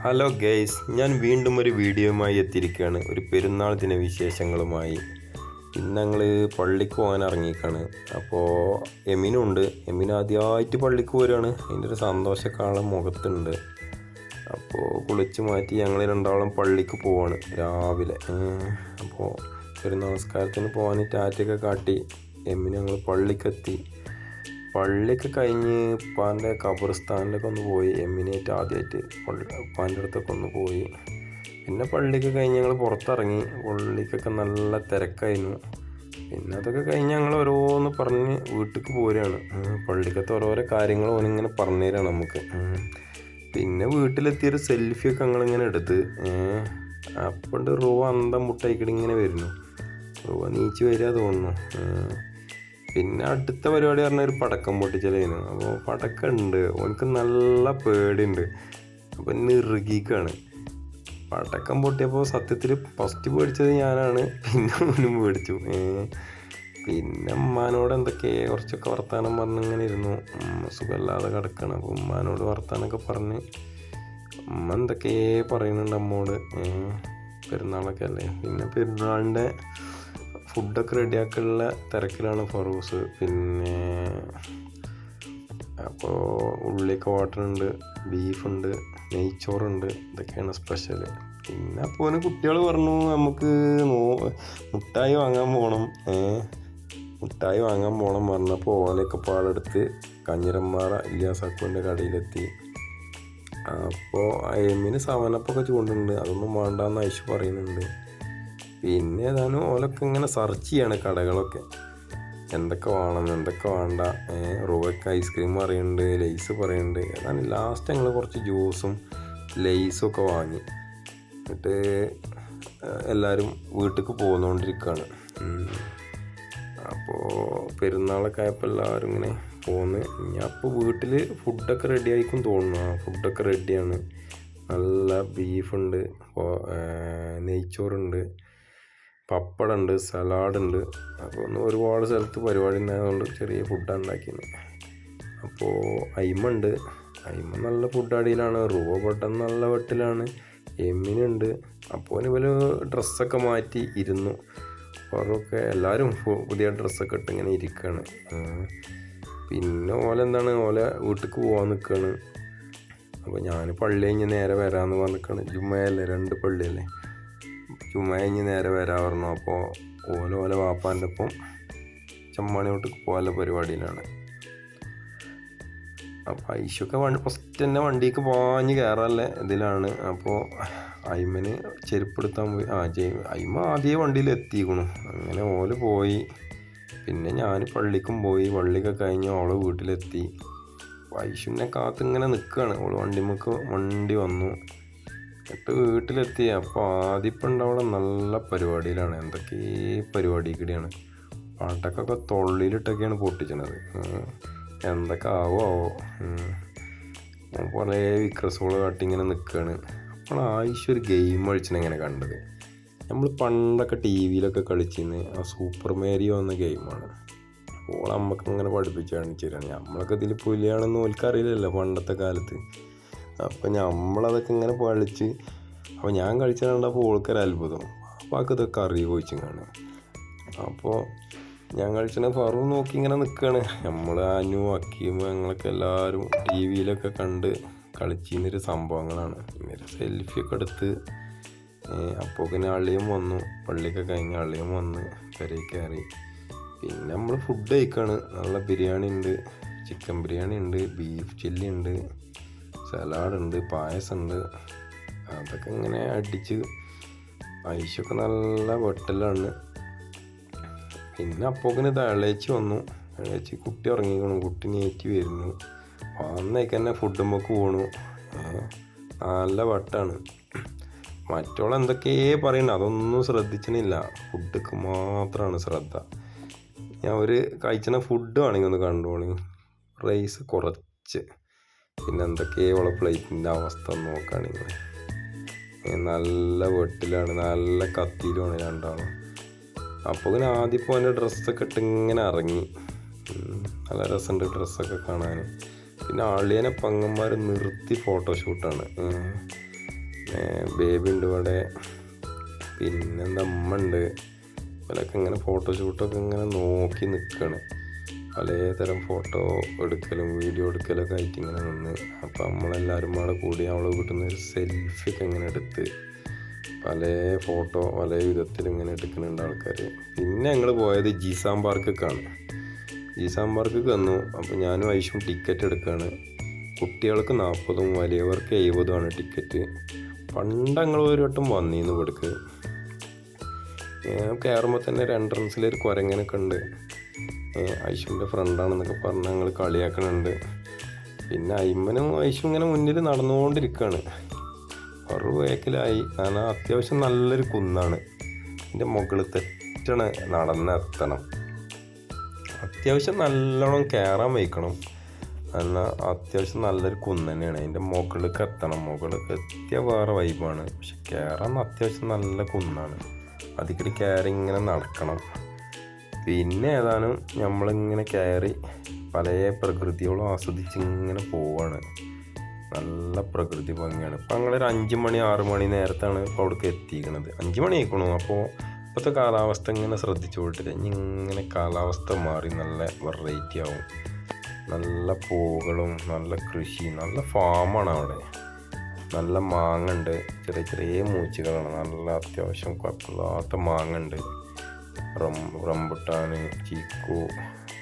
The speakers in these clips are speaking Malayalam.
ഹലോ ഗെയ്സ്, ഞാൻ വീണ്ടും ഒരു വീഡിയോയുമായി എത്തിയിരിക്കുകയാണ്. ഒരു പെരുന്നാൾ ദിന വിശേഷങ്ങളുമായി. ഇന്ന് ഞങ്ങൾ പള്ളിക്ക് പോകാൻ ഇറങ്ങിയിരിക്കുകയാണ്. അപ്പോൾ എമിനുണ്ട്. എമിൻ ആദ്യമായിട്ട് പള്ളിക്ക് പോരുകയാണ്. അതിൻ്റെ ഒരു സന്തോഷക്കാലം മുഖത്തുണ്ട്. അപ്പോൾ കുളിച്ച് മാറ്റി ഞങ്ങൾ രണ്ടാളും പള്ളിക്ക് പോവാണ് രാവിലെ. അപ്പോൾ ഒരു നമസ്കാരത്തിന് പോകാൻ ടാറ്റയൊക്കെ കാട്ടി എമിന് ഞങ്ങൾ പള്ളിക്കെത്തി. പള്ളിയൊക്കെ കഴിഞ്ഞ് ഉപ്പാൻ്റെ ഖബർസ്ഥാനിലൊക്കെ ഒന്ന് പോയി. എമ്മിനായിട്ട് ആദ്യമായിട്ട് ഉപ്പാൻ്റെ അടുത്തൊക്കെ ഒന്ന് പോയി. പിന്നെ പള്ളിയൊക്കെ കഴിഞ്ഞ് ഞങ്ങൾ പുറത്തിറങ്ങി. പള്ളിക്കൊക്കെ നല്ല തിരക്കായിരുന്നു. പിന്നെ അതൊക്കെ കഴിഞ്ഞ് ഞങ്ങൾ ഓരോന്ന് പറഞ്ഞ് വീട്ടിലേക്ക് പോരുകയാണ്. പള്ളിക്കത്തെ ഓരോരോ കാര്യങ്ങൾ ഓനിങ്ങനെ പറഞ്ഞു തരാണ് നമുക്ക്. പിന്നെ വീട്ടിലെത്തിയൊരു സെൽഫിയൊക്കെ ഞങ്ങളിങ്ങനെ എടുത്ത് അപ്പോണ്ട് റൂവ അന്തം മുട്ടായിക്കിടെ ഇങ്ങനെ വരുന്നു. റൂവ നീച്ച് വരിക തോന്നുന്നു. പിന്നെ അടുത്ത പരിപാടി പറഞ്ഞാൽ ഒരു പടക്കം പൊട്ടിച്ചലായിരുന്നു. അപ്പോൾ പടക്കം ഉണ്ട്, ഓനക്ക് നല്ല പേടിയുണ്ട്. അപ്പോൾ ഇറുകിക്കാണ്. പടക്കം പൊട്ടിയപ്പോൾ സത്യത്തിൽ ഫസ്റ്റ് പേടിച്ചത് ഞാനാണ്. പിന്നെ ഓനും പേടിച്ചു. പിന്നെ ഉമ്മാനോട് കുറച്ചൊക്കെ വർത്താനം പറഞ്ഞിങ്ങനെ ഇരുന്നു. സുഖമില്ലാതെ കിടക്കണം. അപ്പോൾ ഉമ്മാനോട് വർത്താനമൊക്കെ പറഞ്ഞ് ഉമ്മ പറയുന്നുണ്ട് അമ്മോട്. പെരുന്നാളൊക്കെ അല്ലേ. പിന്നെ പെരുന്നാളിൻ്റെ ഫുഡൊക്കെ റെഡിയാക്കാനുള്ള തിരക്കിലാണ് ഫറൂസ്. പിന്നെ അപ്പോൾ ഉള്ളിയൊക്കെ വാട്ടുന്നുണ്ട്, ബീഫുണ്ട്, നെയ്ച്ചോറുണ്ട്. ഇതൊക്കെയാണ് സ്പെഷ്യൽ. പിന്നെ അപ്പോൾ കുട്ടികൾ പറഞ്ഞു നമുക്ക് മുട്ടായി വാങ്ങാൻ പോകണം. മുട്ടായി വാങ്ങാൻ പോകണം പറഞ്ഞപ്പോൾ ഓലയൊക്കെ പാടെടുത്ത് കഞ്ഞിരമ്പാറ ഇല്യാസാക്കുവിൻ്റെ കടയിലെത്തി. അപ്പോൾ എമ്മിന് സവനപ്പൊക്കെ ചൂണ്ടുന്നുണ്ട്. അതൊന്നും വേണ്ടാന്ന് ഐശു പറയുന്നുണ്ട്. പിന്നെ ഏതാനും ഓലൊക്കെ ഇങ്ങനെ സെർച്ച് ചെയ്യാണ് കടകളൊക്കെ, എന്തൊക്കെ വേണം എന്തൊക്കെ വേണ്ട. റൂവയ്ക്ക് ഐസ്ക്രീം പറയുന്നുണ്ട്, ലെയ്സ് പറയുന്നുണ്ട്. ഏതാനും ലാസ്റ്റ് ഞങ്ങൾ കുറച്ച് ജ്യൂസും ലെയ്സും ഒക്കെ വാങ്ങി. എന്നിട്ട് എല്ലാവരും വീട്ടിലേക്ക് പോന്നുകൊണ്ടിരിക്കുകയാണ്. അപ്പോൾ പെരുന്നാളൊക്കെ ആയപ്പോൾ എല്ലാവരും ഇങ്ങനെ പോന്ന്. ഞാൻ അപ്പോൾ വീട്ടിൽ ഫുഡൊക്കെ റെഡി ആയിക്കും തോന്നുന്നു. ഫുഡൊക്കെ റെഡിയാണ്. നല്ല ബീഫുണ്ട്, നെയ്ച്ചോറുണ്ട്, പപ്പടമുണ്ട്, സലാഡുണ്ട്. അപ്പോൾ ഒന്ന് ഒരുപാട് സ്ഥലത്ത് പരിപാടി ഉണ്ടായതുകൊണ്ട് ചെറിയ ഫുഡാണ് ഉണ്ടാക്കിയത്. അപ്പോൾ അയിമുണ്ട്. അയിമ നല്ല ഫുഡ് അടിയിലാണ്. റൂവ പെട്ടെന്ന് നല്ല വെട്ടിലാണ്. എമ്മിനുണ്ട്. അപ്പോൾ ഇവര് ഡ്രസ്സൊക്കെ മാറ്റി ഇരുന്നു. അവരൊക്കെ എല്ലാവരും പുതിയ ഡ്രസ്സൊക്കെ ഇട്ട് ഇങ്ങനെ ഇരിക്കുകയാണ്. പിന്നെ ഓല വീട്ടിലേക്ക് പോകാൻ നിൽക്കുകയാണ്. അപ്പോൾ ഞാൻ പള്ളി കഴിഞ്ഞ് നേരെ വരാമെന്ന് പറഞ്ഞിരിക്കുകയാണ്. ജുമ്മയല്ലേ, 2 പള്ളിയല്ലേ. ചുമ്മാ കഴിഞ്ഞ് നേരെ വരാൻ പറഞ്ഞു. അപ്പോൾ ഓല വാപ്പാൻ്റെ ഒപ്പം ചമ്മാണിയോട്ട് പോകാനുള്ള പരിപാടിയിലാണ്. അപ്പോൾ ഐശൊക്കെ ഫസ്റ്റ് തന്നെ വണ്ടിക്ക് പാഞ്ഞ് കയറാനുള്ള ഇതിലാണ്. അപ്പോൾ അയിമന് ചെരുപ്പെടുത്താൻ പോയി. അയിമ ആദ്യമേ വണ്ടിയിൽ എത്തിക്കണു. അങ്ങനെ ഓല് പോയി. പിന്നെ ഞാൻ പള്ളിക്കും പോയി. പള്ളിയൊക്കെ കഴിഞ്ഞ് ഓള് വീട്ടിലെത്തി. ഐശുവിനെ കാത്തിങ്ങനെ നിൽക്കുകയാണ്. ഓള് വണ്ടി വന്നു. എന്നിട്ട് വീട്ടിലെത്തി. അപ്പോൾ ആദ്യപ്പം അവിടെ നല്ല പരിപാടിയിലാണ്. എന്തൊക്കെ പരിപാടി കൂടിയാണ്. പടക്കൊക്കെ തൊള്ളിയിലിട്ടൊക്കെയാണ് പൊട്ടിച്ചത്. എന്തൊക്കെ ആവോ. കുറേ വിക്രസോള് കാട്ടിങ്ങനെ നിൽക്കുകയാണ്. അപ്പോൾ ആവശ്യം ഒരു ഗെയിം കളിച്ചിങ്ങനെ കണ്ടത്. നമ്മൾ പണ്ടൊക്കെ ടി വിയിലൊക്കെ കളിച്ചിരുന്ന ആ സൂപ്പർ മാരിയോ എന്ന ഗെയിമാണ്. അപ്പോൾ നമ്മൾക്ക് അങ്ങനെ പഠിപ്പിച്ച് കാണിച്ചു തരാണ്. നമ്മളൊക്കെ ഇതിൽ പുലിയാണെന്ന് ഓൽക്കറിയില്ലല്ലോ പണ്ടത്തെ കാലത്ത്. അപ്പോൾ നമ്മളതൊക്കെ ഇങ്ങനെ കളിച്ച്. അപ്പോൾ ഞാൻ കളിച്ച കണ്ടപ്പോൾ ഓൾക്കൊരു അത്ഭുതം. അപ്പോൾ ഇതൊക്കെ അറിയുമോ ചോദിച്ചിങ്ങാണ്. അപ്പോൾ ഞാൻ കളിച്ചത് ഫറു നോക്കി ഇങ്ങനെ നിൽക്കുകയാണ്. നമ്മൾ അനു അക്കീം ഞങ്ങളൊക്കെ എല്ലാവരും ടി വിയിലൊക്കെ കണ്ട് കളിച്ചിരുന്നൊരു സംഭവങ്ങളാണ്. ഇങ്ങനെ സെൽഫിയൊക്കെ എടുത്ത്. അപ്പോൾ പിന്നെ അള്ളിയും വന്നു. പള്ളിയൊക്കെ കഴിഞ്ഞ് അള്ളിയും വന്ന് പെരയിൽ കയറി. പിന്നെ നമ്മൾ ഫുഡ് കഴിക്കുകയാണ്. നല്ല ബിരിയാണി ഉണ്ട്, ചിക്കൻ ബിരിയാണി ഉണ്ട്, ബീഫ് ചില്ലി ഉണ്ട്, സലാഡുണ്ട്, പായസമുണ്ട്. അതൊക്കെ ഇങ്ങനെ അടിച്ച് ഐശൊക്കെ നല്ല വെട്ടലാണ്. പിന്നെ അപ്പോക്കിന് ഇളയച്ചി വന്നു. ഇളയച്ചി കുട്ടി ഉറങ്ങിക്കണം. കുട്ടി നേറ്റി വരുന്നു. വന്നേക്ക് തന്നെ ഫുഡുമ്പൊക്കെ പോണു. നല്ല വട്ടാണ്. മറ്റോളം എന്തൊക്കെയേ പറയുന്നത് അതൊന്നും ശ്രദ്ധിച്ചണില്ല. ഫുഡൊക്കെ മാത്രമാണ് ശ്രദ്ധ. ഞാൻ ഒരു കഴിച്ചണ ഫുഡ് വേണമെങ്കിൽ ഒന്ന് കണ്ടോളി. റൈസ് കുറച്ച്. പിന്നെ എന്തൊക്കെയോ ഉള്ള പ്ലേറ്റിൻ്റെ അവസ്ഥ നോക്കുകയാണെങ്കിൽ നല്ല വെട്ടിലാണ്, നല്ല കത്തിയിലുമാണ് രണ്ടാളും. അപ്പോൾ ഇങ്ങനെ ആദ്യം ഇപ്പോൾ എൻ്റെ ഡ്രസ്സൊക്കെ ഇട്ട് ഇങ്ങനെ ഇറങ്ങി. നല്ല രസമുണ്ട് ഡ്രസ്സൊക്കെ കാണാൻ. പിന്നെ ആളിയനെ പങ്ങന്മാർ നിർത്തി ഫോട്ടോഷൂട്ടാണ്. ബേബി ഉണ്ട് ഇവിടെ, പിന്നെന്താ അമ്മ ഉണ്ട്. അവരൊക്കെ ഇങ്ങനെ ഫോട്ടോഷൂട്ടൊക്കെ ഇങ്ങനെ നോക്കി നിൽക്കുകയാണ്. പലതരം ഫോട്ടോ എടുക്കലും വീഡിയോ എടുക്കലൊക്കെ ആയിട്ട് ഇങ്ങനെ നിന്ന്. അപ്പോൾ നമ്മളെല്ലാവരും കൂടെ കൂടി അവളെ കിട്ടുന്ന ഒരു സെൽഫിയൊക്കെ ഇങ്ങനെ എടുത്ത് പല ഫോട്ടോ പല വിധത്തിൽ ഇങ്ങനെ എടുക്കുന്നുണ്ട് ആൾക്കാർ. പിന്നെ ഞങ്ങൾ പോയത് ജീസാം പാർക്കൊക്കെയാണ്. ജീസാം പാർക്ക് വന്നു. അപ്പോൾ ഞാനും ഐഷും ടിക്കറ്റ് എടുക്കുകയാണ്. കുട്ടികൾക്ക് 40 വലിയവർക്ക് 70 ടിക്കറ്റ്. പണ്ട് ഞങ്ങൾ ഒരു വട്ടം വന്നിരുന്നു ഇവിടേക്ക്. കയറുമ്പോൾ തന്നെ ഒരു എൻട്രൻസിലൊരു കുരങ്ങനൊക്കെ ഉണ്ട്. ഐഷുവിൻ്റെ ഫ്രണ്ടാണെന്നൊക്കെ പറഞ്ഞ് ഞങ്ങൾ കളിയാക്കണുണ്ട്. പിന്നെ അയ്മനും ഐഷു ഇങ്ങനെ മുന്നിൽ നടന്നുകൊണ്ടിരിക്കുകയാണ്. ഒരു വേക്കിലായി. കാരണം അത്യാവശ്യം നല്ലൊരു കുന്നാണ്. എൻ്റെ മുകളിൽ തെറ്റണ നടന്നെത്തണം. അത്യാവശ്യം നല്ലോണം കയറാൻ വയ്ക്കണം. എന്നാൽ അത്യാവശ്യം നല്ലൊരു കുന്ന് തന്നെയാണ്. അതിൻ്റെ മുകളിലേക്ക് എത്തണം. മുകളിലേക്ക് എത്തിയ വേറെ വൈബാണ്. പക്ഷെ കയറാൻ അത്യാവശ്യം നല്ല കുന്നാണ്. അതിക്കടി കയറി ഇങ്ങനെ നടക്കണം. പിന്നെ ഏതാനും നമ്മളിങ്ങനെ കയറി പല പ്രകൃതികളും ആസ്വദിച്ച് ഇങ്ങനെ പോവാണ്. നല്ല പ്രകൃതി ഭംഗിയാണ്. ഇപ്പം ഞങ്ങളൊരു 5 മണി 6 മണി നേരത്താണ് ഇപ്പോൾ അവിടേക്ക് എത്തിക്കണത്. 5 മണി ആയിക്കണു. അപ്പോൾ ഇപ്പോഴത്തെ കാലാവസ്ഥ ഇങ്ങനെ ശ്രദ്ധിച്ചു പോയിട്ടില്ല. ഇങ്ങനെ കാലാവസ്ഥ മാറി നല്ല വെറൈറ്റി ആവും. നല്ല പൂകളും നല്ല കൃഷി, നല്ല ഫാമാണ് അവിടെ. നല്ല മാങ്ങ ഉണ്ട്. ചെറിയ ചെറിയ മൂച്ചികളാണ്. നല്ല അത്യാവശ്യം കുഴപ്പമില്ലാത്ത മാങ്ങ ഉണ്ട്. റംബുട്ടാൻ, ചീക്കു,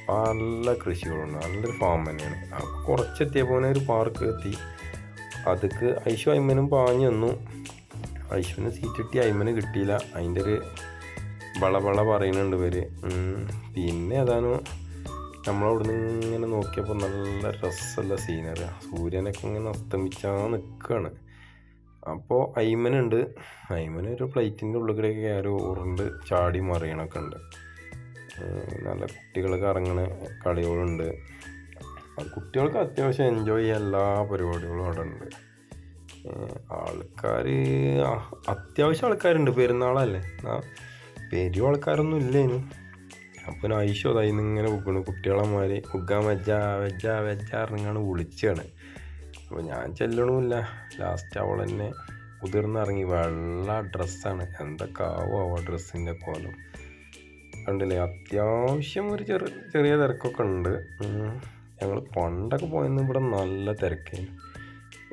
നല്ല കൃഷികളുണ്ട്. നല്ലൊരു ഫാം തന്നെയാണ്. അപ്പോൾ കുറച്ചെത്തിയപ്പോൾ ഒരു പാർക്ക് എത്തി. അതൊക്കെ ഐഷു അയ്മനും പാഞ്ഞു വന്നു. ഐഷുവിന് സീറ്റ് കിട്ടി, അയ്മന് കിട്ടിയില്ല. അതിൻ്റെ ഒരു വള പറയുന്നുണ്ട് ഇവർ. പിന്നെ ഏതാനും നമ്മളവിടുന്ന് ഇങ്ങനെ നോക്കിയപ്പോൾ നല്ല രസമുള്ള സീനറി. സൂര്യനൊക്കെ ഇങ്ങനെ അസ്തമിച്ചാൽ നിൽക്കുകയാണ്. അപ്പോൾ അയ്മനുണ്ട്. അയ്മന് ഒരു ഫ്ലൈറ്റിൻ്റെ ഉള്ളിലേക്ക് കയറി ഉരുണ്ട് ചാടി മറിയണൊക്കെ ഉണ്ട്. നല്ല കുട്ടികൾക്ക് ഇറങ്ങണ കളികളുണ്ട്. കുട്ടികൾക്ക് അത്യാവശ്യം എൻജോയ് ചെയ്യാൻ എല്ലാ പരിപാടികളും അവിടെ ഉണ്ട്. ആൾക്കാർ അത്യാവശ്യം ആൾക്കാരുണ്ട്. പെരുന്നാളല്ലേ, പെരും ആൾക്കാരൊന്നും ഇല്ലേനു. അപ്പോൾ ഐഷു അതായി ഇങ്ങനെ ഉഗ്ഗണ്. കുട്ടികളെമാര് ഉഗ്ഗാൻ വെജാറിങ്ങാണ് വിളിച്ചാണ്. അപ്പോൾ ഞാൻ ചെല്ലണമില്ല. ലാസ്റ്റ് അവൾ തന്നെ കുതിർന്നിറങ്ങി. വെള്ള ഡ്രസ്സാണ്. എന്തൊക്കെ ആവും ആ ഡ്രസ്സിൻ്റെ കോലം കണ്ടില്ലേ. അത്യാവശ്യം ഒരു ചെറിയ തിരക്കൊക്കെ ഉണ്ട്. ഞങ്ങൾ പണ്ടൊക്കെ പോയെന്ന് ഇവിടെ നല്ല തിരക്കായിരുന്നു.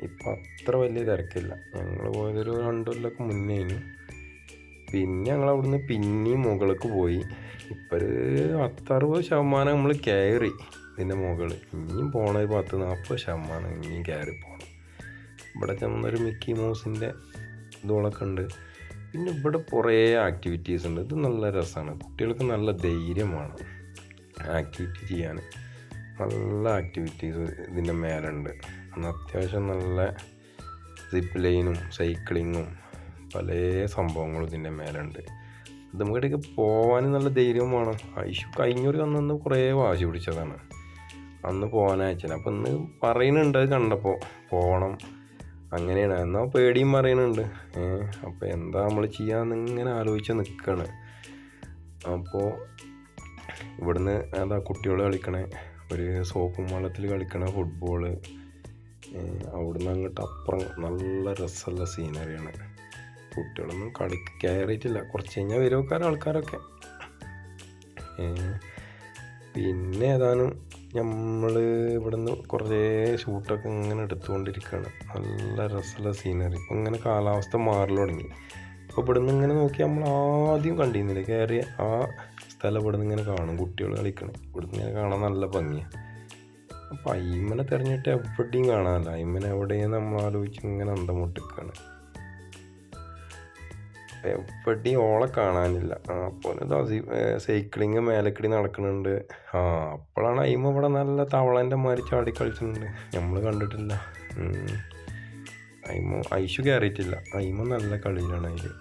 ഇപ്പം അത്ര വലിയ തിരക്കില്ല. ഞങ്ങൾ പോയതൊരു 2 കൊല്ലമൊക്കെ മുന്നേനു. പിന്നെ ഞങ്ങൾ അവിടുന്ന് പിന്നെയും മുകളിലേക്ക് പോയി. ഇപ്പം ഒരു 10-60% നമ്മൾ കയറി ഇതിൻ്റെ മുകളിൽ. ഇനിയും പോകണൊരു 10-40% ഇനിയും കയറി പോകണം. ഇവിടെ ചെന്നൊരു മിക്കി മൗസിൻ്റെ ഇതുകളൊക്കെ ഉണ്ട്. പിന്നെ ഇവിടെ കുറേ ആക്ടിവിറ്റീസ് ഉണ്ട്. ഇത് നല്ല രസമാണ്. കുട്ടികൾക്ക് നല്ല ധൈര്യമാണ് ആക്ടിവിറ്റി ചെയ്യാൻ. നല്ല ആക്ടിവിറ്റീസ് ഇതിൻ്റെ മേലുണ്ട്. അത്യാവശ്യം നല്ല സിപ്പ് ലൈനും സൈക്ലിങ്ങും പല സംഭവങ്ങളും ഇതിൻ്റെ മേലുണ്ട്. ഇത് നമുക്കിടയ്ക്ക് പോകാൻ നല്ല ധൈര്യവും വേണം. ഐഷു കഴിഞ്ഞൊരു അന്ന് കുറേ വാശി പിടിച്ചതാണ്. അന്ന് പോകാൻ അയച്ചത്. അപ്പം ഇന്ന് പറയുന്നുണ്ട് കണ്ടപ്പോൾ പോകണം അങ്ങനെയാണ്. എന്നാൽ പേടിയും പറയുന്നുണ്ട്. അപ്പോൾ എന്താ നമ്മൾ ചെയ്യാമെന്ന് ഇങ്ങനെ ആലോചിച്ച് നിൽക്കുകയാണ്. അപ്പോൾ ഇവിടുന്ന് എന്താ കുട്ടികൾ കളിക്കണേ ഒരു സോപ്പും വെള്ളത്തിൽ കളിക്കണ ഫുട്ബോള്. അവിടുന്ന് അങ്ങോട്ട് അപ്പുറം നല്ല രസമുള്ള സീനറിയാണ്. കുട്ടികളൊന്നും കയറിയിട്ടില്ല. കുറച്ച് കഴിഞ്ഞാൽ വരുവക്കാർ ആൾക്കാരൊക്കെ. പിന്നെ ഏതാനും നമ്മൾ ഇവിടുന്ന് കുറേ ഷൂട്ടൊക്കെ ഇങ്ങനെ എടുത്തുകൊണ്ടിരിക്കുകയാണ്. നല്ല രസമുള്ള സീനറി. ഇപ്പം ഇങ്ങനെ കാലാവസ്ഥ മാറൽ തുടങ്ങി. അപ്പോൾ ഇവിടുന്ന് ഇങ്ങനെ നോക്കി നമ്മൾ ആദ്യം കണ്ടിരുന്നില്ല കയറിയ ആ സ്ഥലം ഇവിടുന്ന് ഇങ്ങനെ കാണും. കുട്ടികൾ കളിക്കണം. ഇവിടുന്ന് ഇങ്ങനെ കാണാൻ നല്ല ഭംഗിയാണ്. അപ്പോൾ അയ്മനെ തിരഞ്ഞിട്ട് എവിടെയും കാണാനല്ല. അയ്മനെ എവിടെയും നമ്മൾ ആലോചിച്ച് ഇങ്ങനെ അന്തം മുട്ടിക്കുകയാണ്. എവിടെയും ഓളെ കാണാനില്ല. അപ്പോൾ സൈക്ലിങ് മേലക്കടി നടക്കുന്നുണ്ട്. അപ്പോഴാണ് അയ്മ ഇവിടെ നല്ല തവളൻ്റെ മാതിരി ചാടി കളിച്ചിട്ടുണ്ട്. നമ്മൾ കണ്ടിട്ടില്ല. ഐഷു കയറിയിട്ടില്ല. അയ്മ നല്ല കളിയിലാണ്. അതിൽ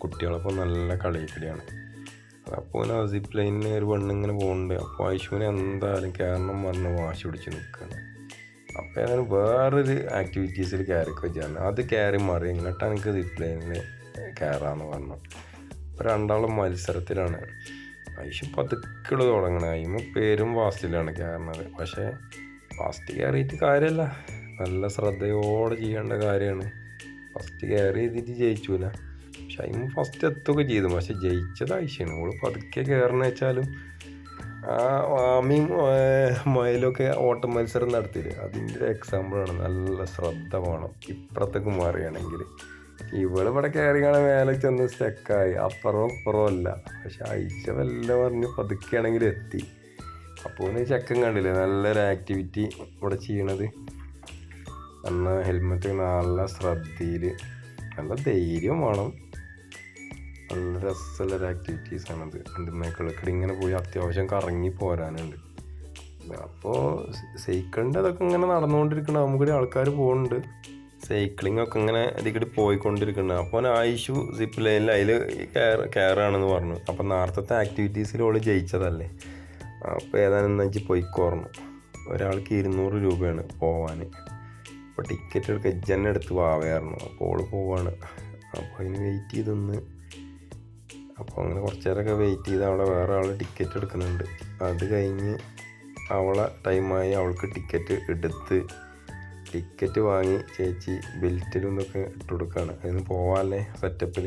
കുട്ടികളപ്പോൾ നല്ല കളിയിലാണ്. അപ്പോൾ സിപ്പ് ലൈനിന് ഒരു പെണ്ണിങ്ങനെ പോകുന്നുണ്ട്. അപ്പോൾ ഐഷുവിനെ എന്തായാലും കയറണം പറഞ്ഞ് വാശി പിടിച്ച് നിൽക്കുകയാണ്. അപ്പോൾ ഏതായാലും വേറൊരു ആക്ടിവിറ്റീസിൽ കയറിക്കോ വെച്ചാൽ അത് കയറി മാറി എങ്ങോട്ടാണ് എനിക്ക് സിപ്പ് ലൈനിൽ കയറാമെന്ന് പറഞ്ഞു. അപ്പോൾ രണ്ടാളും മത്സരത്തിലാണ്. ഐഷു പതുക്കെ തുടങ്ങണത്. അയിമ പേരും ഫാസ്റ്റിലാണ് കയറുന്നത്. പക്ഷേ ഫാസ്റ്റ് കയറിയിട്ട് കാര്യമല്ല. നല്ല ശ്രദ്ധയോടെ ചെയ്യേണ്ട കാര്യമാണ്. ഫസ്റ്റ് കെയർ ചെയ്തിട്ട് ജയിച്ചില്ല. പക്ഷെ അതിന് ഫസ്റ്റ് എത്തുകയൊക്കെ ചെയ്തു. പക്ഷെ ജയിച്ചത് ആയിഷയാണ്. ഓള് പതുക്കെ കയറണമെന്ന് വെച്ചാലും ആ ആമയും മയിലൊക്കെ ഓട്ട മത്സരം നടത്തിയില്ലേ, അതിൻ്റെ ഒരു എക്സാമ്പിളാണ്. നല്ല ശ്രദ്ധ വേണം ഇപ്പുറത്തേക്ക് മാറുകയാണെങ്കിൽ. ഇവിടെ കയറിയാണ് മേലെ ചെന്ന് സ്റ്റക്കായി. അപ്പുറവും ഇപ്പുറവും അല്ല. പക്ഷെ ആയിഷ വല്ല പറഞ്ഞ് പതുക്കെയാണെങ്കിൽ എത്തി. അപ്പോൾ ചെക്കൻ കണ്ടില്ലേ നല്ലൊരു ആക്ടിവിറ്റി ഇവിടെ ചെയ്യണത്. എന്നാൽ ഹെൽമെറ്റ് നല്ല ശ്രദ്ധയിൽ, നല്ല ധൈര്യം വേണം. നല്ല രസമുള്ളൊരു ആക്ടിവിറ്റീസാണത്. എൻ്റെ മേക്കളിക്കടി ഇങ്ങനെ പോയി അത്യാവശ്യം കറങ്ങി പോരാനുണ്ട്. അപ്പോൾ സൈക്കിളിൻ്റെ അതൊക്കെ ഇങ്ങനെ നടന്നുകൊണ്ടിരിക്കണം. നമുക്കിടെ ആൾക്കാർ പോകുന്നുണ്ട്. സൈക്ലിംഗ് ഒക്കെ ഇങ്ങനെ ഇതിക്കടി പോയിക്കൊണ്ടിരിക്കുന്നുണ്ട്. അപ്പോൾ ആയിഷു സിപ്പ് ലൈനിൽ അതിൽ കയറാണെന്ന് പറഞ്ഞു. അപ്പം നേരത്തെ ആക്ടിവിറ്റീസിൽ ഓള് ജയിച്ചതല്ലേ. അപ്പോൾ ഏതാനും വെച്ച് പോയിക്കോർന്നു. ഒരാൾക്ക് 200 രൂപയാണ് പോവാൻ. അപ്പോൾ ടിക്കറ്റ് എടുക്കുക എജ്ജന്നെ എടുത്ത് വാവയായിരുന്നു. അപ്പോൾ ഓള് പോവാണ്. അപ്പോൾ അതിന് വെയിറ്റ് ചെയ്തൊന്ന്. അപ്പോൾ അങ്ങനെ കുറച്ച് നേരമൊക്കെ വെയിറ്റ് ചെയ്ത് അവിടെ വേറെ ആൾ ടിക്കറ്റ് എടുക്കുന്നുണ്ട്. അത് കഴിഞ്ഞ് അവളെ ടൈമായി. അവൾക്ക് ടിക്കറ്റ് എടുത്ത് ടിക്കറ്റ് വാങ്ങി ചേച്ചി ബെൽറ്റിലും ഇതൊക്കെ ഇട്ട് കൊടുക്കുകയാണ്. അതിന് പോവാനല്ലേ സെറ്റപ്പിൽ.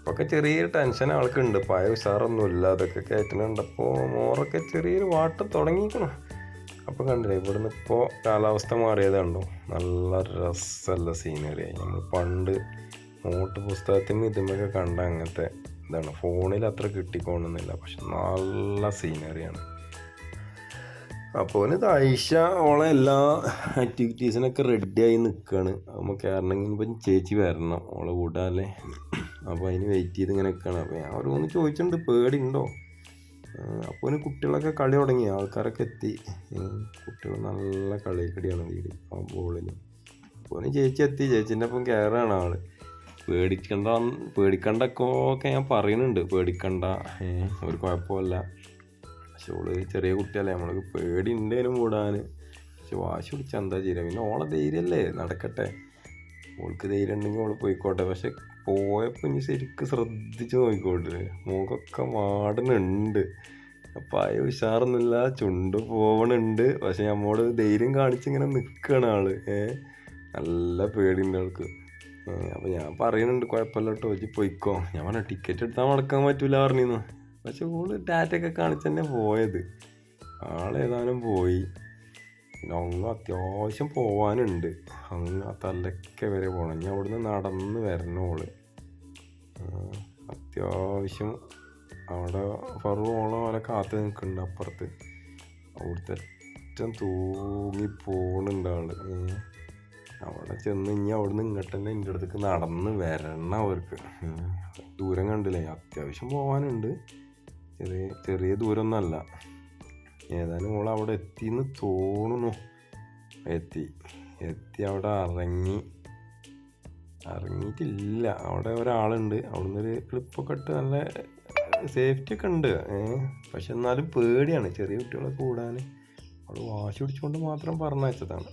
ഒക്കെ ചെറിയൊരു ടെൻഷൻ ആൾക്കുണ്ട്. പഴയ ഉഷാറൊന്നുമില്ല. അതൊക്കെ കയറ്റുന്നുണ്ടപ്പോൾ മോറൊക്കെ ചെറിയൊരു വാട്ടം തുടങ്ങിയിരിക്കണം. അപ്പോൾ കണ്ടില്ലേ ഇവിടുന്ന് ഇപ്പോൾ കാലാവസ്ഥ മാറിയതുണ്ടോ, നല്ല രസമല്ല സീനറിയായി. നമ്മൾ പണ്ട് നോട്ട് പുസ്തകത്തിനും ഇതുമൊക്കെ കണ്ട അങ്ങനത്തെ ഇതാണ്. ഫോണിൽ അത്ര കിട്ടിക്കൊള്ളുന്നില്ല. പക്ഷെ നല്ല സീനറിയാണ്. അപ്പോൾ ഇത് ആയിഷ ഓളെ എല്ലാ ആക്ടിവിറ്റീസിനൊക്കെ റെഡിയായി നിൽക്കുകയാണ്. അപ്പോൾ കയറണമെങ്കിൽ ഇപ്പം ചേച്ചി വരണം ഓളെ കൂട്ടാല്ലേ. അപ്പോൾ അതിന് വെയിറ്റ് ചെയ്ത് ഇങ്ങനെ നിൽക്കുകയാണ്. അപ്പോൾ ഞാൻ ഓരോന്ന് ചോദിച്ചിട്ടുണ്ട്, പേടിയുണ്ടോ. അപ്പോൾ കുട്ടികളൊക്കെ കളി തുടങ്ങി. ആൾക്കാരൊക്കെ എത്തി. കുട്ടികൾ നല്ല കളിക്കടിയാണ് വീട് ആ ബോളിന്. അപ്പോൾ ചേച്ചി എത്തി. ചേച്ചീൻ്റെ ഒപ്പം കയറാണ് ആൾ. പേടിക്കണ്ടൊക്കെ ഞാൻ പറയുന്നുണ്ട്. പേടിക്കണ്ട, ഒരു കുഴപ്പമില്ല. പക്ഷെ ഓള് ചെറിയ കുട്ടിയല്ലേ, നമ്മൾക്ക് പേടി ഉണ്ടേനും കൂടാൻ. പക്ഷെ വാശി പിടിച്ചാൽ എന്താ ചെയ്യുക. പിന്നെ ഓളെ ധൈര്യമല്ലേ, നടക്കട്ടെ. ഓൾക്ക് ധൈര്യം ഉണ്ടെങ്കിൽ ഓള് പോയിക്കോട്ടെ. പക്ഷെ പോയപ്പോൾ ഇനി ശരിക്കും ശ്രദ്ധിച്ച് നോക്കിക്കോട്ടെ. മുഖമൊക്കെ മാടുന്നുണ്ട്. അപ്പം അയ ഉഷാറൊന്നുമില്ല, ചുണ്ട് പോവണുണ്ട്. പക്ഷെ നമ്മോട് ധൈര്യം കാണിച്ചിങ്ങനെ നിൽക്കുകയാണ് ആള്. നല്ല പേടിയുണ്ട് ആൾക്ക്. അപ്പം ഞാൻ പറയുന്നുണ്ട് കുഴപ്പമില്ല കേട്ടോ, വെച്ച് പോയിക്കോ. ഞാൻ പറഞ്ഞു ടിക്കറ്റ് എടുത്താൽ മടക്കാൻ പറ്റൂല പറഞ്ഞിരുന്നു. പക്ഷെ ഓള് ടാറ്റൊക്കെ കാണിച്ച് തന്നെ പോയത്. ആളേതാനും പോയി. പിന്നെ അങ്ങ് അത്യാവശ്യം പോവാനുണ്ട്. അങ്ങ് ആ തലക്കെ വരെ പോകണം. ഞാൻ അവിടുന്ന് നടന്ന് വരണം. ഓള് അത്യാവശ്യം അവിടെ ഫറുവോളം പോലെ കാത്ത് നിൽക്കുന്നുണ്ട് അപ്പുറത്ത്. അവിടുത്തെ ഏറ്റവും തൂങ്ങി പോകുന്നുണ്ട് ആള്. അവിടെ ചെന്ന് ഇനി അവിടുന്ന് ഇങ്ങോട്ട് തന്നെ എൻ്റെ അടുത്തേക്ക് നടന്ന് വരണം അവർക്ക്. ദൂരം കണ്ടില്ലേ, അത്യാവശ്യം പോകാനുണ്ട്. ചെറിയ ദൂരമൊന്നുമല്ല. ഏതായാലും ഓൾ അവിടെ എത്തിയെന്ന് തോന്നുന്നു. എത്തി അവിടെ ഇറങ്ങിയിട്ടില്ല. അവിടെ ഒരാളുണ്ട്. അവിടുന്ന് ഒരു ക്ലിപ്പൊക്കെ ഇട്ട് നല്ല സേഫ്റ്റി ഒക്കെ ഉണ്ട്. പക്ഷെ എന്നാലും പേടിയാണ് ചെറിയ കുട്ടികളെ കൂടാൻ. അവൾ വാശി പിടിച്ചുകൊണ്ട് മാത്രം പറഞ്ഞയച്ചതാണ്.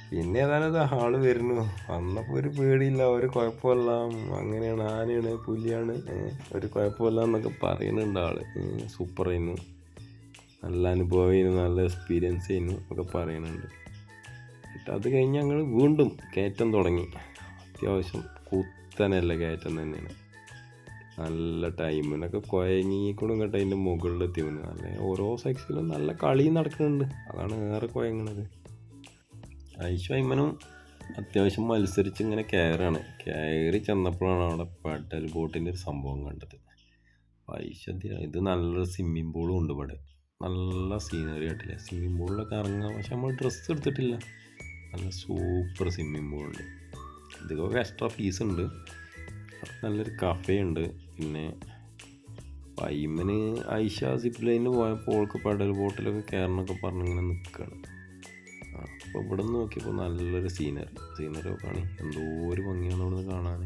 പിന്നെ ഏതായാലും ആള് വരുന്നു. വന്നപ്പോൾ ഒരു പേടിയില്ല, ഒരു കുഴപ്പമില്ല, അങ്ങനെയാണ്, ആനയാണ്, പുലിയാണ്, ഒരു കുഴപ്പമില്ല എന്നൊക്കെ പറയുന്നുണ്ട് ആള്. സൂപ്പർ ആയിരുന്നു, നല്ല അനുഭവമായിരുന്നു, നല്ല എക്സ്പീരിയൻസ് ആയിരുന്നു ഒക്കെ പറയുന്നുണ്ട്. എന്നിട്ട് അത് കഴിഞ്ഞ് ഞങ്ങൾ വീണ്ടും കയറ്റം തുടങ്ങി. അത്യാവശ്യം കുത്തനല്ല കയറ്റം തന്നെയാണ്. നല്ല ടൈമിനൊക്കെ കുഴങ്ങിക്കൂടും കേട്ടോ. അതിൻ്റെ മുകളിലെത്തി വന്ന് നല്ല ഓരോ സെക്ഷനിലും നല്ല കളി നടക്കുന്നുണ്ട്. അതാണ് ഏറെ കുഴങ്ങണത്. ഐഷു അയ്മനും അത്യാവശ്യം മത്സരിച്ച് ഇങ്ങനെ കയറി ചെന്നപ്പോഴാണ് അവിടെ പെഡൽ ബോട്ടിൻ്റെ ഒരു സംഭവം കണ്ടത്. ഐഷ ഇത് നല്ലൊരു സ്വിമ്മിങ് പൂളും ഉണ്ട് ഇവിടെ. നല്ല സീനറി ആയിട്ടില്ല സ്വിമ്മിങ് പൂളിലൊക്കെ ഇറങ്ങാം. പക്ഷെ നമ്മൾ ഡ്രസ്സ് എടുത്തിട്ടില്ല. നല്ല സൂപ്പർ സ്വിമ്മിങ് പൂളുണ്ട്. ഇതൊക്കെ എക്സ്ട്രാ ഫീസ് ഉണ്ട്. നല്ലൊരു കഫേ ഉണ്ട്. പിന്നെ അയ്മന് ഐഷ സിപ്പ് ലൈനിൽ പോയപ്പോൾ ഓൾക്ക് പെഡൽ ബോട്ടിലൊക്കെ കയറണമെന്നൊക്കെ പറഞ്ഞിങ്ങനെ നിൽക്കുകയാണ്. അപ്പോൾ ഇവിടെ നിന്ന് നോക്കിയപ്പോൾ നല്ലൊരു സീനറി ഒക്കെ ആണ്. എന്തോ ഒരു ഭംഗിയാണ് ഇവിടെ നിന്ന് കാണാൻ.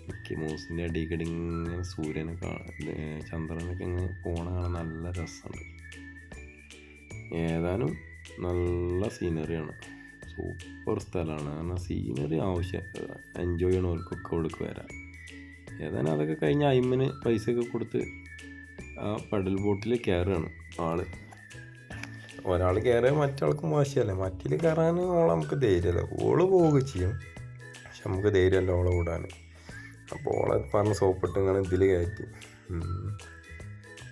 മിക്കി മൗസിൻ്റെ അടിക്കടി ഇങ്ങനെ സൂര്യനൊക്കെ ചന്ദ്രനൊക്കെ ഇങ്ങനെ പോണ കാണാൻ നല്ല രസമുണ്ട്. ഏതാനും നല്ല സീനറിയാണ്. സൂപ്പർ സ്ഥലമാണ്. കാരണം സീനറി ആവശ്യം എൻജോയ് ചെയ്യണവർക്കൊക്കെ ഇവിടേക്ക് വരാം. ഏതായാലും അതൊക്കെ കഴിഞ്ഞ് അയിമന് പൈസയൊക്കെ കൊടുത്ത് ആ പെഡൽ ബോട്ടിൽ കയറുകയാണ് ആള്. ഒരാൾ കയറിയാൽ മറ്റാൾക്കും വാശിയല്ലേ. മറ്റിൽ കയറാൻ ഓളെ നമുക്ക് ധൈര്യമല്ല. ഓള് പോവുക ചെയ്യും, പക്ഷെ നമുക്ക് ധൈര്യമല്ല ഓളെ വിടാൻ. അപ്പോൾ ഓളെ പറഞ്ഞ് സോപ്പിട്ട് ഇങ്ങനെ ഇതിൽ കയറ്റി.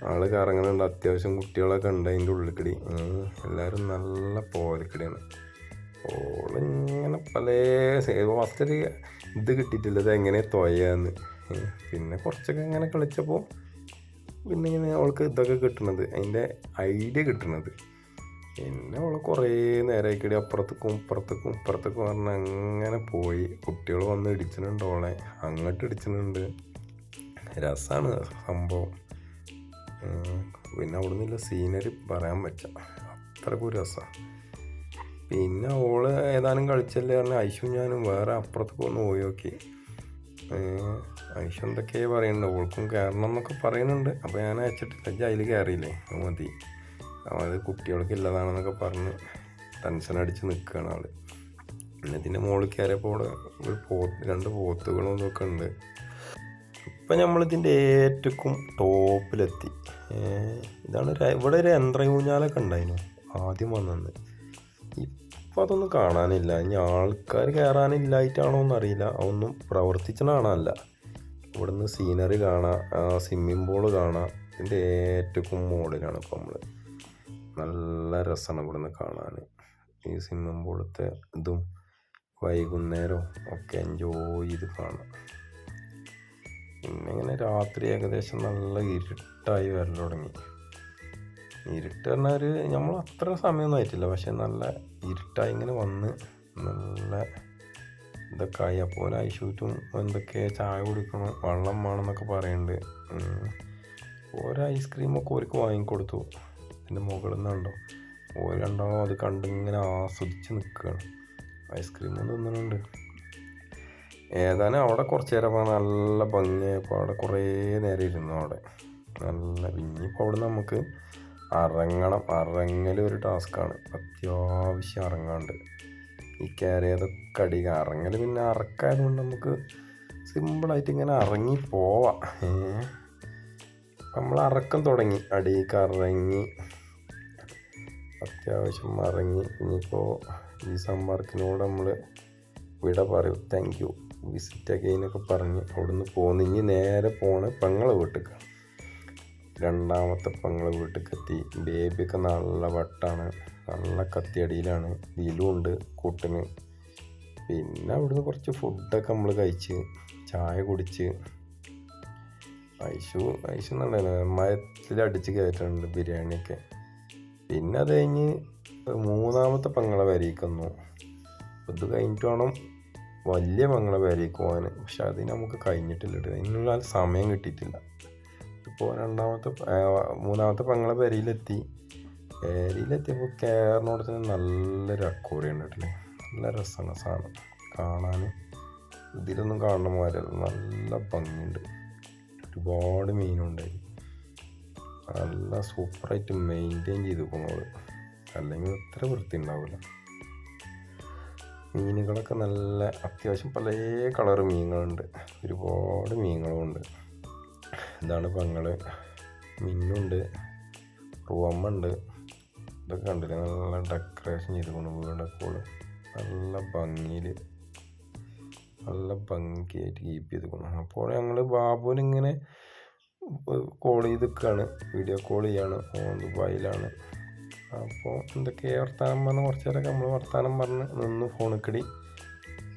ആൾ കറങ്ങുന്നുണ്ട്. അത്യാവശ്യം കുട്ടികളൊക്കെ ഉണ്ട് അതിൻ്റെ ഉള്ളിൽക്കടി. എല്ലാവരും നല്ല പോലക്കടിയാണ്. ഓളിങ്ങനെ പല ഫസ്റ്റൊരു ഇത് കിട്ടിയിട്ടില്ല, ഇത് എങ്ങനെ തൊയ്യാന്ന്. പിന്നെ കുറച്ചൊക്കെ ഇങ്ങനെ കളിച്ചപ്പോൾ പിന്നെ ഇങ്ങനെ അവൾക്ക് ഇതൊക്കെ കിട്ടണത്, അതിൻ്റെ ഐഡിയ കിട്ടണത്. പിന്നെ അവൾ കുറേ നേരമായിക്കടി അപ്പുറത്തേക്കും ഇപ്പുറത്തേക്കും പറഞ്ഞ് അങ്ങനെ പോയി. കുട്ടികൾ വന്ന് ഇടിച്ചിട്ടുണ്ട് ഓളെ, അങ്ങോട്ട് ഇടിച്ചിട്ടുണ്ട്. രസമാണ് സംഭവം. പിന്നെ അവിടെ നിന്നുള്ള സീനറി പറയാൻ പറ്റുക, അത്രക്കും രസമാണ്. പിന്നെ ഓള് ഏതാനും കളിച്ചല്ലേ പറഞ്ഞാൽ ഐശു ഞാനും വേറെ അപ്പുറത്തേക്ക് ഒന്ന് പോയി നോക്കി. ഐശു എന്തൊക്കെയാണ് പറയുന്നുണ്ട്, ഓൾക്കും കയറണം എന്നൊക്കെ പറയുന്നുണ്ട്. അപ്പോൾ ഞാൻ അയച്ചിട്ടില്ല, അതിൽ കയറിയില്ലേ അത് മതി, അത് കുട്ടികൾക്ക് ഇല്ലതാണെന്നൊക്കെ പറഞ്ഞ് ടെൻഷൻ അടിച്ച് നിൽക്കുകയാണ് ആൾ. പിന്നെ ഇതിൻ്റെ മുകളിൽ കയറിയപ്പോൾ അവിടെ ഒരു രണ്ട് പോത്തുകളും ഇതൊക്കെ ഉണ്ട്. ഇപ്പം നമ്മളിതിൻ്റെ ഏറ്റവും ടോപ്പിലെത്തി. ഇതാണ് ഇവിടെ ഒരു യന്ത്രയൂഞ്ഞാലൊക്കെ ഉണ്ടായിരുന്നു ആദ്യം വന്നത്. ഇപ്പം അതൊന്നും കാണാനില്ല. ഇനി ആൾക്കാർ കയറാനില്ലായിട്ടാണോ എന്നറിയില്ല, അതൊന്നും പ്രവർത്തിച്ചണ കാണാനല്ല. ഇവിടുന്ന് സീനറി കാണാം, സ്വിമ്മിംഗ് പൂള് കാണാം. ഇതിൻ്റെ ഏറ്റവും മുകളിലാണ് ഇപ്പം നമ്മൾ. നല്ല രസമാണ് ഇവിടുന്ന് കാണാൻ. ഈ സ്വിമ്മിംഗ് പൂളത്തെ ഇതും വൈകുന്നേരം ഒക്കെ എൻജോയ് ചെയ്ത് കാണാം. പിന്നെ ഇങ്ങനെ രാത്രി ഏകദേശം നല്ല ഇരുട്ടായി വരൽ തുടങ്ങി. ഇരുട്ട് പറഞ്ഞാൽ നമ്മൾ അത്ര സമയമൊന്നും ആയിട്ടില്ല, പക്ഷെ നല്ല ഇരുട്ടായി ഇങ്ങനെ വന്ന് നല്ല ഇതൊക്കെ ആയി. അപ്പോൾ ഐശൂറ്റും എന്തൊക്കെ ചായ കുടിക്കണം, വെള്ളം വേണമെന്നൊക്കെ പറയുന്നുണ്ട്. ഓരോ ഐസ്ക്രീമൊക്കെ ഓർക്ക് വാങ്ങിക്കൊടുത്തു. എൻ്റെ മുകളിൽ നിന്നുണ്ടോ ഓര് രണ്ടാളും അത് കണ്ടിങ്ങനെ ആസ്വദിച്ച് നിൽക്കുകയാണ്. ഐസ്ക്രീം തിന്നുന്നുണ്ട്. ഏതാനും അവിടെ കുറച്ച് നേരം നല്ല ഭംഗിയായപ്പോൾ അവിടെ കുറേ നേരം ഇരുന്നു അവിടെ നല്ല. ഇനിയിപ്പോൾ അവിടെ നമുക്ക് ഇറങ്ങലൊരു ടാസ്ക്കാണ്. അത്യാവശ്യം ഇറങ്ങാണ്ട് ഈ കയറിയതൊക്കെ അടിക്കുക. ഇറങ്ങൽ പിന്നെ ഇറക്കായതുകൊണ്ട് നമുക്ക് സിമ്പിളായിട്ട് ഇങ്ങനെ ഇറങ്ങി പോവാം. നമ്മൾ ഇറക്കം തുടങ്ങി, അടിയിലേക്ക് ഇറങ്ങി അത്യാവശ്യം ഇറങ്ങി. ഇനിയിപ്പോൾ ഈ സമ്പർക്കിനോട് നമ്മൾ വിട പറയും, താങ്ക് യു, വിസിറ്റ് അഗെയിനൊക്കെ പറഞ്ഞ് അവിടുന്ന് പോന്ന്. ഇനി നേരെ പോണ് പെങ്ങളെ വീട്ടിലേക്കാണ്. രണ്ടാമത്തെ പെങ്ങളെ വീട്ടിലേക്ക് എത്തി. ബേബിയൊക്കെ നല്ല വട്ടാണ്, നല്ല കത്തിയടിയിലാണ്. ഇതിലുമുണ്ട് കൂട്ടിന്. പിന്നെ അവിടുന്ന് കുറച്ച് ഫുഡൊക്കെ നമ്മൾ കഴിച്ച് ചായ കുടിച്ച്. ഐശു എന്നുണ്ടല്ലോ മയത്തിലടിച്ച് കയറ്റുന്നുണ്ട് ബിരിയാണിയൊക്കെ. പിന്നെ അത് കഴിഞ്ഞ് മൂന്നാമത്തെ പെങ്ങളെ വരയിക്കുന്നു. ഇത് കഴിഞ്ഞിട്ട് വേണം വലിയ പെങ്ങളെ വരയ്ക്ക് പോകാൻ. പക്ഷെ അതിന് നമുക്ക് കഴിഞ്ഞിട്ടില്ല, അതിനുള്ള സമയം കിട്ടിയിട്ടില്ല. ഇപ്പോൾ മൂന്നാമത്തെ പെങ്ങളെ പെരയിലെത്തിയപ്പോൾ കയറിനോട് തന്നെ നല്ലൊരു അക്കോറി ഉണ്ടിട്ടില്ലേ. നല്ല രസമാണ് സാധനം കാണാൻ. ഇതിലൊന്നും കാണുന്ന മാതിരി നല്ല ഭംഗിയുണ്ട്. ഒരുപാട് മീനുണ്ടായി. നല്ല സൂപ്പറായിട്ട് മെയിൻറ്റെയിൻ ചെയ്ത് പോകുന്നത്, അല്ലെങ്കിൽ ഇത്ര വൃത്തി ഉണ്ടാവില്ല. മീനുകളൊക്കെ നല്ല അത്യാവശ്യം പല കളർ മീനുകളുണ്ട്, ഒരുപാട് മീനുകളുണ്ട്. ഇതാണ് പെങ്ങള്. മിന്നുണ്ട്, റൂമുണ്ട്. ഇതൊക്കെ കണ്ടില്ലേ, നല്ല ഡെക്കറേഷൻ ചെയ്തുകൊണ്ട് വീടൊക്കെ നല്ല ഭംഗിയായിട്ട് കീപ്പ് ചെയ്തുകൊണ്ട്. അപ്പോൾ ഞങ്ങൾ ബാബുവിനിങ്ങനെ കോൾ ചെയ്ത് നിൽക്കുകയാണ്, വീഡിയോ കോൾ ചെയ്യാണ്. ദുബായിലാണ്. അപ്പോൾ എന്തൊക്കെ വർത്താനം പറഞ്ഞ് കുറച്ച് നേരമൊക്കെ നമ്മൾ വർത്താനം പറഞ്ഞ് നിന്ന് ഫോണിക്കടി.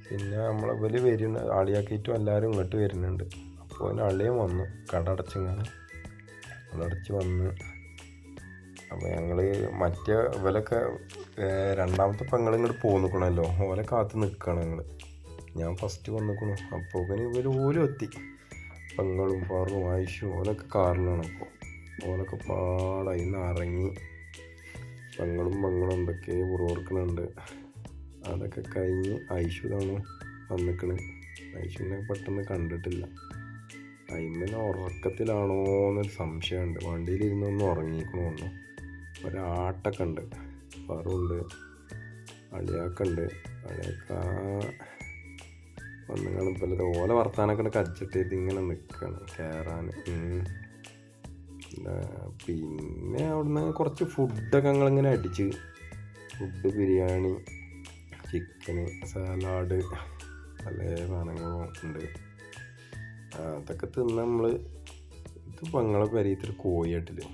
പിന്നെ നമ്മളെ വലിയ വരുന്നുണ്ട്, ആളിയാക്കിയിട്ടും എല്ലാവരും ഇങ്ങോട്ട് വരുന്നുണ്ട്. അപ്പോൾ അളിയും വന്നു, കട അടച്ച് വന്ന്. അപ്പോൾ ഞങ്ങൾ മറ്റേ ഇവലൊക്കെ രണ്ടാമത്തെ പെങ്ങൾ ഇങ്ങോട്ട് പോന്നിക്കണമല്ലോ, ഓലെ കാത്ത് നിൽക്കുകയാണ് ഞങ്ങൾ. ഞാൻ ഫസ്റ്റ് വന്നിക്കണു. അപ്പോൾ ഇവർ ഓലും എത്തി. പെങ്ങളും പാറും ആയിഷും ഓലൊക്കെ കാറിലാണ്. അപ്പോൾ ഓലൊക്കെ പാടായി നിന്ന് ഇറങ്ങി. പെങ്ങളും എന്തൊക്കെ പുറകോർക്കുന്നുണ്ട്. അതൊക്കെ കഴിഞ്ഞ് ഐഷു ഇതാണ് വന്നിക്കണ്. ഐഷുവിനെ പെട്ടെന്ന് കണ്ടിട്ടില്ല. അയിമ്മനെ ഉറക്കത്തിലാണോ എന്നൊരു സംശയമുണ്ട്. വണ്ടിയിലിരുന്നൊന്നും ഉറങ്ങിക്കണമെന്നു. ഒരാട്ടൊക്കെ ഉണ്ട്. പറുണ്ട്, അളിയാക്കുണ്ട്. അളിയാക്ക വന്ന് കാണുമ്പോൾ ഓല വർത്താനൊക്കെ കടിച്ചിട്ട് ഇതിങ്ങനെ നിൽക്കുകയാണ് കയറാൻ. പിന്നെ അവിടുന്ന് കുറച്ച് ഫുഡൊക്കെ ഞങ്ങളിങ്ങനെ അടിച്ച് ഫുഡ് ബിരിയാണി, ചിക്കന്, സാലാഡ്, പല സാധനങ്ങളും ഉണ്ട്. അതൊക്കെ തിന്ന് നമ്മൾ ഇതിപ്പോൾ ഞങ്ങളെ പെരീത്തൊരു കോഴിയാട്ടില്ലേ,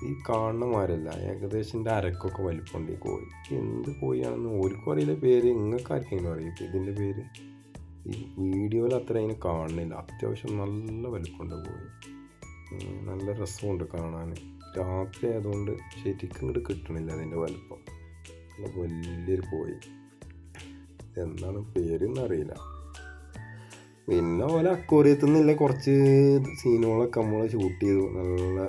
ഈ കാണുന്ന മാരല്ല, ഏകദേശം എൻ്റെ അരക്കൊക്കെ വലിപ്പമുണ്ട് ഈ കോഴി. എന്ത് കോഴിയാണെന്ന് ഓർക്കും അറിയില്ല പേര്, നിങ്ങൾക്ക് ആർക്കെങ്കിലും അറിയും ഇപ്പം ഇതിൻ്റെ പേര്? ഈ വീഡിയോയിൽ അത്ര അതിന് കാണുന്നില്ല. അത്യാവശ്യം നല്ല വലിപ്പമുണ്ട് കോഴി, നല്ല രസമുണ്ട് കാണാൻ. രാത്രി ആയതുകൊണ്ട് ശരിക്കും ഇങ്ങോട്ട് കിട്ടണില്ല അതിൻ്റെ വലിപ്പം. നല്ല വലിയൊരു കോഴി, എന്താണ് പേരെന്നറിയില്ല. പിന്നെ പോലെ അക്വേറിയത്തിൽ നിന്നില്ല കുറച്ച് സീനുകളൊക്കെ നമ്മൾ ഷൂട്ട് ചെയ്തു. നല്ല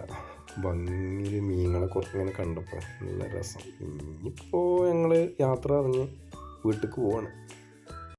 ഭംഗിയിൽ മീനുകളെ കുറച്ചിങ്ങനെ കണ്ടപ്പോൾ നല്ല രസം. ഇനിയിപ്പോൾ ഞങ്ങൾ യാത്ര അറിഞ്ഞ് വീട്ടിലേക്ക് പോവാണ്.